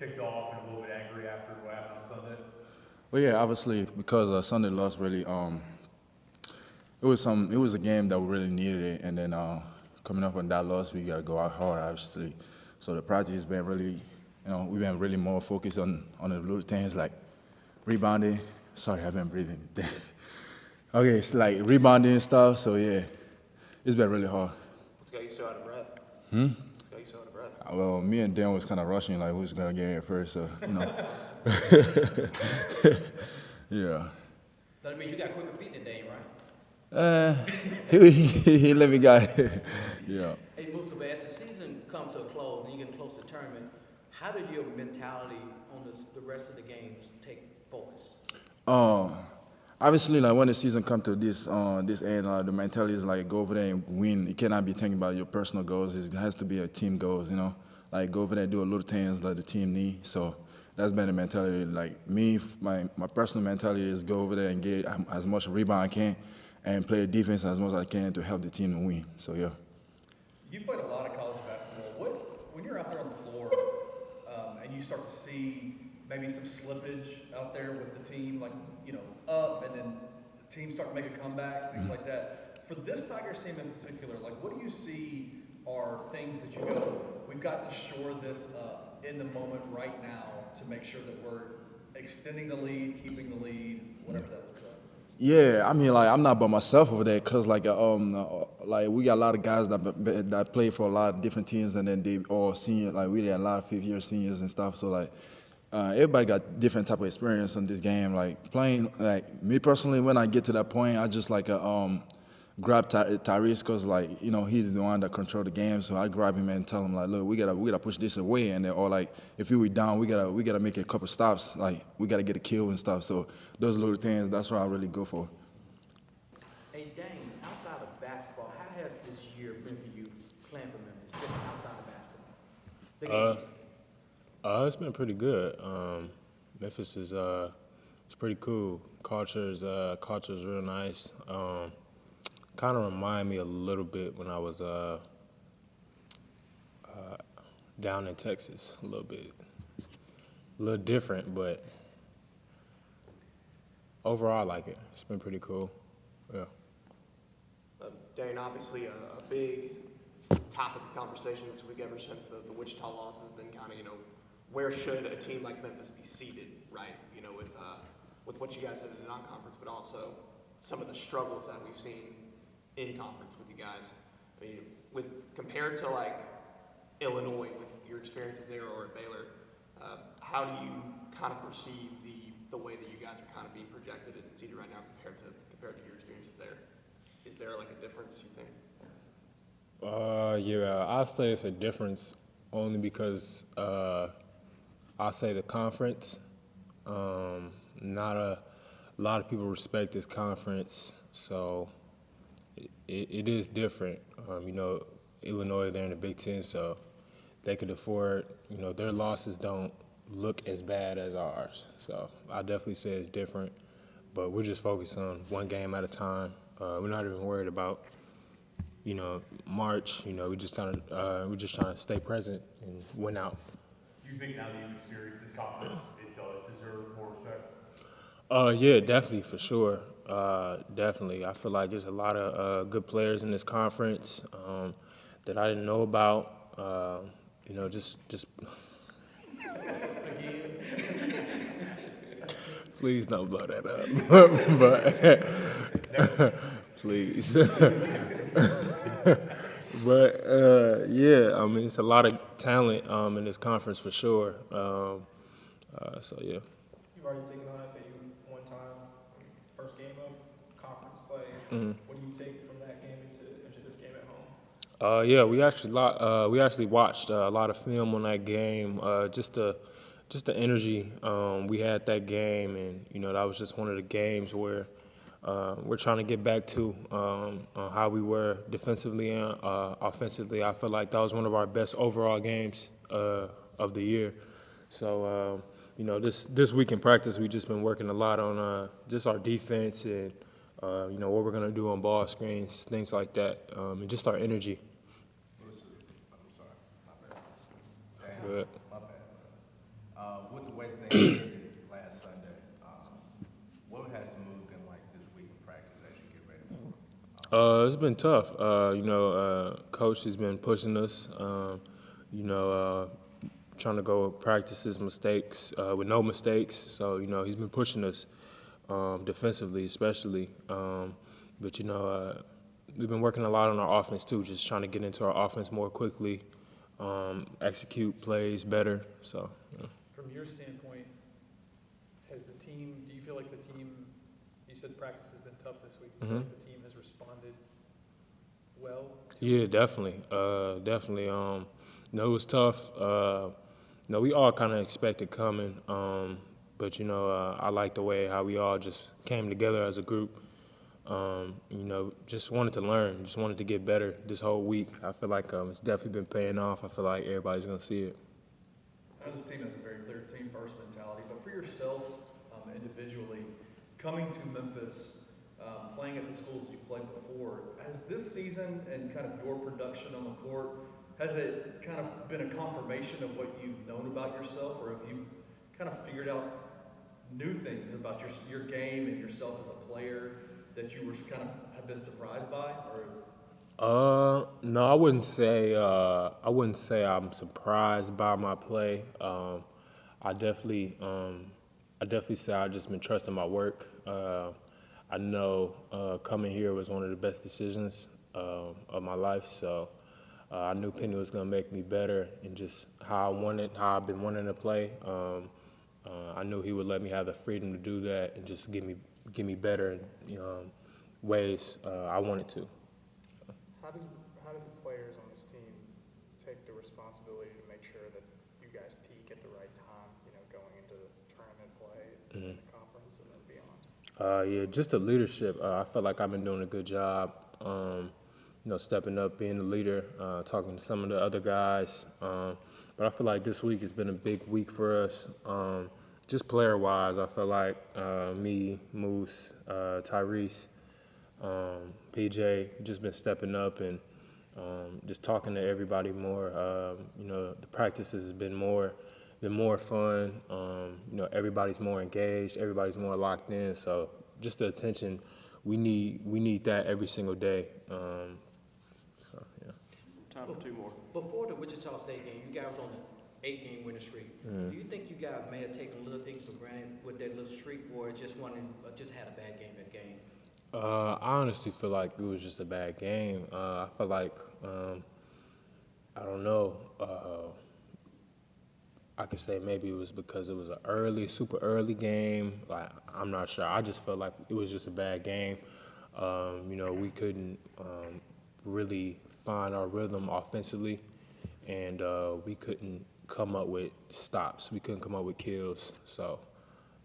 ticked off and a little bit angry after what happened on Sunday? Well, yeah, obviously because Sunday loss really it was a game that we really needed it, and then coming up on that loss, we gotta go out hard, obviously. So the practice has been really, we've been really more focused on the little things like rebounding. Sorry, I've been breathing. Okay, it's like rebounding and stuff. So yeah, it's been really hard. It's got you so out of breath. It's got you so out of breath. Well, me and Dan was kind of rushing, like who's gonna get here first, so yeah. That means you got quicker feet than Dain, right? He let me go. Yeah. Hey, Moussa, but as the season comes to a close and you get close to the tournament, how did your mentality on the rest of the games take focus? Obviously, like when the season comes to this end, the mentality is like go over there and win. You cannot be thinking about your personal goals. It has to be a team goals, Like go over there and do a little things like the team need. So that's been the mentality. Like me, my personal mentality is go over there and get as much rebound I can and play defense as much as I can to help the team to win. So yeah. You played a lot of college basketball. When you're out there on the floor and you start to see maybe some slippage out there with the team, like, up, and then the teams start to make a comeback, things like that. For this Tigers team in particular, like, what do you see are things that you go, we've got to shore this up in the moment right now to make sure that we're extending the lead, keeping the lead, whatever that looks like? Yeah, I mean, like I'm not by myself over there, cause like we got a lot of guys that play for a lot of different teams, and then they all senior. Like we got a lot of fifth-year seniors and stuff. So like everybody got different type of experience in this game. Like playing, like me personally, when I get to that point, I just like grab Tyrese, cause like he's the one that control the game. So I grab him and tell him like, look, we gotta push this away, and then, or like if we down, we gotta make a couple stops. Like we gotta get a kill and stuff. So those little things, that's what I really go for. Hey, Dain, outside of basketball, how has this year been for you playing for Memphis, just outside of basketball? The games. It's been pretty good. Memphis is it's pretty cool. Culture's real nice. Kind of remind me a little bit when I was down in Texas, a little bit. A little different, but overall I like it. It's been pretty cool. Yeah. Dain, obviously a big topic of conversation this week ever since the Wichita loss has been kind of, where should a team like Memphis be seated, right? With what you guys did in the non-conference, but also some of the struggles that we've seen in conference with you guys. I mean, compared to like Illinois, with your experiences there or at Baylor, how do you kind of perceive the way that you guys are kind of being projected and seated right now compared to your experiences there? Is there like a difference, you think? Yeah, I'd say it's a difference only because I'll say the conference. Not a lot of people respect this conference, so it is different. Illinois, they're in the Big Ten, so they could afford, their losses don't look as bad as ours. So I definitely say it's different, but we're just focused on one game at a time. We're not even worried about, March. We're just trying to stay present and win out. Do you think now that you've experienced this conference, it does deserve more respect? Yeah, definitely, for sure. Definitely. I feel like there's a lot of good players in this conference that I didn't know about. Just please don't blow that up. But please. But yeah, I mean, it's a lot of talent in this conference for sure. So yeah. You've already taken on FAU one time, first game of conference play. Mm-hmm. What do you take from that game into this game at home? Yeah, we actually watched a lot of film on that game. Just the energy we had that game, and that was just one of the games where we're trying to get back to how we were defensively and offensively. I feel like that was one of our best overall games of the year. So this week in practice, we've just been working a lot on just our defense and what we're gonna do on ball screens, things like that, and just our energy. I'm sorry, my bad. Good. My bad. last Sunday. What has the mood been like this week in practice as you get ready for it? It's been tough. Coach has been pushing us. Trying to go practices mistakes with no mistakes. So he's been pushing us defensively, especially. We've been working a lot on our offense too, just trying to get into our offense more quickly, execute plays better. So. Yeah. From your standpoint, do you feel like the team, you said practice has been tough this week, do you feel like the team has responded well? Yeah, definitely. It was tough. We all kind of expected coming, but I like the way how we all just came together as a group. Just wanted to learn, just wanted to get better this whole week. I feel like it's definitely been paying off. I feel like everybody's gonna see it. As this team has a very clear team first mentality, but for yourself individually, coming to Memphis, playing at the schools you played before, has this season and kind of your production on the court, has it kind of been a confirmation of what you've known about yourself, or have you kind of figured out new things about your game and yourself as a player that you were kind of have been surprised by, or? No, I wouldn't say I'm surprised by my play. I definitely say I've just been trusting my work. I know coming here was one of the best decisions of my life, so I knew Penny was gonna make me better in just how I've been wanting to play. I knew he would let me have the freedom to do that and just give me better ways I wanted to. How do the players on this team take the responsibility to make sure that you guys peak at the right time, going into the tournament play, and the conference, and then beyond? Just the leadership. I feel like I've been doing a good job, stepping up, being the leader, talking to some of the other guys. But I feel like this week has been a big week for us. Just player-wise, I feel like me, Moose, Tyrese, PJ, just been stepping up and just talking to everybody more. The practices has been more fun. Everybody's more engaged. Everybody's more locked in. So just the attention, we need that every single day. Time for two more. Before the Wichita State game, you guys was on an 8-game winning streak. Do you think you guys may have taken little things for granted with that little streak, or just had a bad game that game? I honestly feel like it was just a bad game. I feel like, I don't know, I could say maybe it was because it was a super early game. Like, I'm not sure. I just felt like it was just a bad game. We couldn't really find our rhythm offensively, and we couldn't come up with stops. We couldn't come up with kills. So,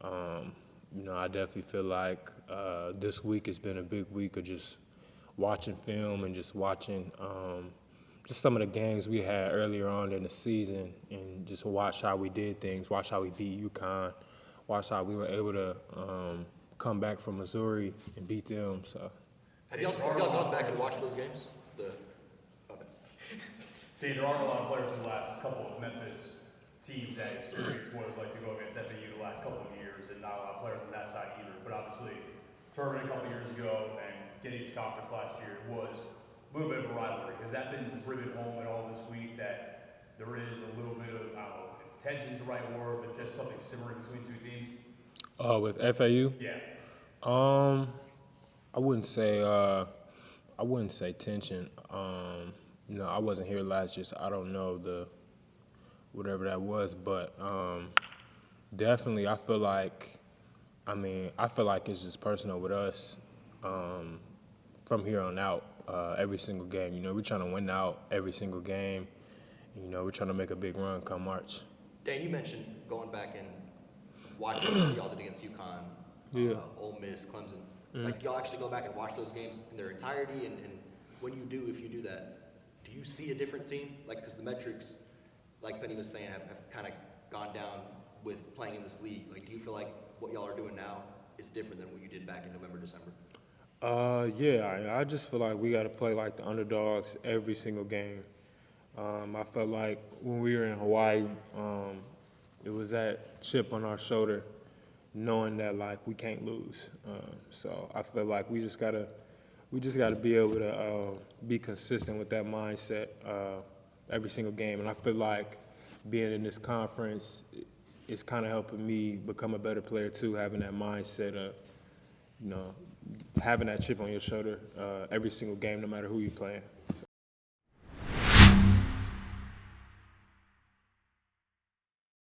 I definitely feel like this week has been a big week of just watching film and just watching just some of the games we had earlier on in the season, and just watch how we did things, watch how we beat UConn, watch how we were able to come back from Missouri and beat them. So, Have y'all gone back and watched those games? Dain, there aren't a lot of players in the last couple of Memphis teams that experience what it's like to go against FAU the last couple of years, and not a lot of players on that side either. But obviously, tournament a couple of years ago and getting to conference last year was a little bit of a rivalry. Has that been driven home at all this week, that there is a little bit of, I don't know if tension's the right word, but just something simmering between two teams? with FAU? Yeah. I wouldn't say tension. I wasn't here last year, so I don't know whatever that was, but definitely I feel like it's just personal with us from here on out. Every single game, we're trying to win out every single game. We're trying to make a big run come March. Dan, you mentioned going back and watching what y'all did against UConn, Ole Miss, Clemson. Mm-hmm. Like, y'all actually go back and watch those games in their entirety, and when you do, if you do that, do you see a different team? Like, because the metrics, like Penny was saying, have kind of gone down with playing in this league. Like, do you feel like what y'all are doing now is different than what you did back in November, December? I just feel like we got to play like the underdogs every single game. I felt like when we were in Hawaii, it was that chip on our shoulder, knowing that like we can't lose. So I feel like we just gotta be able to be consistent with that mindset every single game. And I feel like being in this conference is kind of helping me become a better player too, having that mindset of, having that chip on your shoulder every single game, no matter who you're playing. So.